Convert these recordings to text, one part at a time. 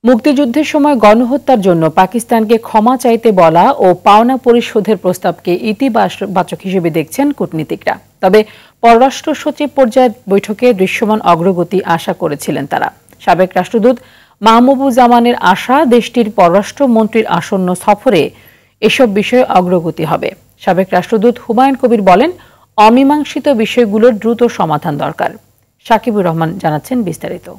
মুক্তিযুদ্ধের সময় গণহত্যার জন্য পাকিস্তানকে ক্ষমা চাইতে বলা ও পাওনা পরিশোধের প্রস্তাবকে ইতিবাচক হিসেবে দেখছেন কূটনীতিকরা। তবে পররাষ্ট্র সচিব পর্যায়ের বৈঠকে দৃশ্যমান অগ্রগতি আশা করেছিলেন তারা। সাবেক রাষ্ট্রদূত মাহমুদুজ্জামানের আশা, দেশটির পররাষ্ট্রমন্ত্রীর আসন্ন সফরে এসব বিষয়ে অগ্রগতি হবে। সাবেক রাষ্ট্রদূত হুমায়ুন কবির বলেন, অমীমাংসিত বিষয়গুলোর দ্রুত সমাধান দরকার। সাকিবুর রহমান জানাচ্ছেন বিস্তারিত।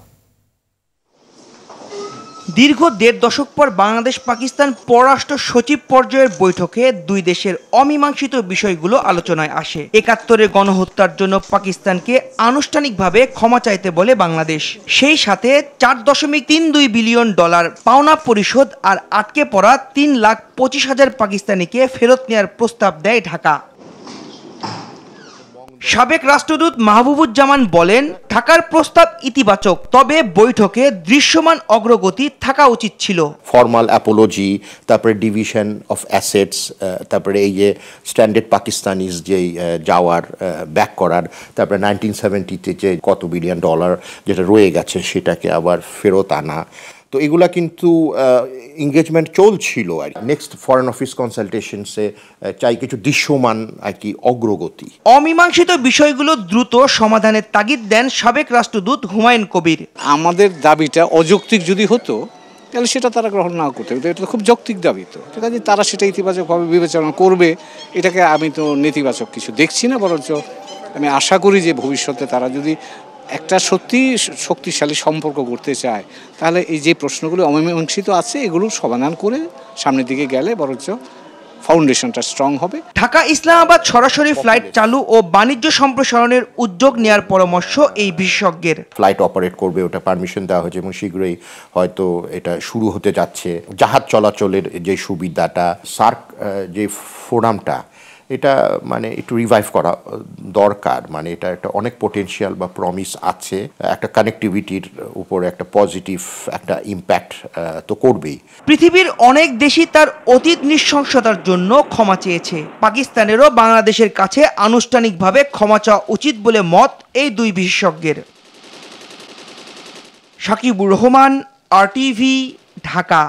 দীর্ঘ ১.৫ দশক পর বাংলাদেশ পাকিস্তান পররাষ্ট্র সচিব পর্যায়ের বৈঠকে দুই দেশের অমীমাংসিত বিষয়গুলো আলোচনায় আসে। ৭১-এর গণহত্যার জন্য পাকিস্তানকে আনুষ্ঠানিকভাবে ক্ষমা চাইতে বলে বাংলাদেশ। সেই সাথে $৪.৩২ বিলিয়ন পাওনা পরিশোধ আর আটকে পড়া ৩,২৫,০০০ পাকিস্তানিকে ফেরত নেওয়ার প্রস্তাব দেয় ঢাকা। সাবেক রাষ্ট্রদূত মাহবুবুজ্জামান বলেন, ঢাকার প্রস্তাব ইতিবাচক, তবে বৈঠকে দৃশ্যমান অগ্রগতি থাকা উচিত ছিল। ফর্মাল অ্যাপোলজি, তারপরে ডিভিশন অফ অ্যাসেটস, তারপরে এই যে স্ট্যান্ডার্ড পাকিস্তানিজ যেই যাওয়ার ব্যাক করার, তারপরে 1970-তে যে কত বিলিয়ন ডলার যেটা রয়ে গেছে সেটাকে আবার ফেরত আনা। তো এগুলা কিন্তু এঙ্গেজমেন্ট চলছিল। আর নেক্সট ফরেন অফিস কনসালটেশনসে চাই কিছু দৃশ্যমান আর কি অগ্রগতি। অমীমাংসিত বিষয়গুলো দ্রুত সমাধানের তাগিদ দেন সাবেক রাষ্ট্রদূত হুমায়ুন কবির। আমাদের দাবিটা অযৌক্তিক যদি হতো তাহলে সেটা তারা গ্রহণ না করতে, এটা তো খুব যৌক্তিক দাবি। তো ঠিক আছে, তারা সেটা ইতিবাচকভাবে বিবেচনা করবে, এটাকে আমি তো নেতিবাচক কিছু দেখছি না। বরঞ্চ আমি আশা করি যে ভবিষ্যতে তারা যদি একটা সত্যি শক্তিশালী সম্পর্ক করতে চায়, তাহলে এই যে প্রশ্নগুলো অমীমাংসিত আছে এগুলো সমাধান করে সামনের দিকে গেলে বরঞ্চ ফাউন্ডেশনটা স্ট্রং হবে। ঢাকা ইসলামাবাদ সরাসরি ফ্লাইট চালু ও বাণিজ্য সম্প্রসারণের উদ্যোগ নেওয়ার পরামর্শ এই বিশেষজ্ঞের। ফ্লাইট অপারেট করবে, ওটা পারমিশন দেওয়া হয়েছে এবং শীঘ্রই হয়তো এটা শুরু হতে যাচ্ছে। জাহাজ চলাচলের যে সুবিধাটা, সার্ক যে ফোরামটা, এটা মানে একটু রিভাইভ করা দরকার। মানে এটা একটা অনেক পোটেনশিয়াল বা প্রমিস আছে, একটা কানেক্টিভিটির উপরে একটা পজিটিভ একটা ইম্প্যাক্ট তো করবেই। পৃথিবীর অনেক দেশই তার অতীত নৃশংসতার জন্য ক্ষমা চেয়েছে। পাকিস্তানেরও বাংলাদেশের কাছে আনুষ্ঠানিকভাবে ক্ষমা চাওয়া উচিত বলে মত এই দুই বিশেষজ্ঞের। সাকিবুর রহমান, RTV, ঢাকা।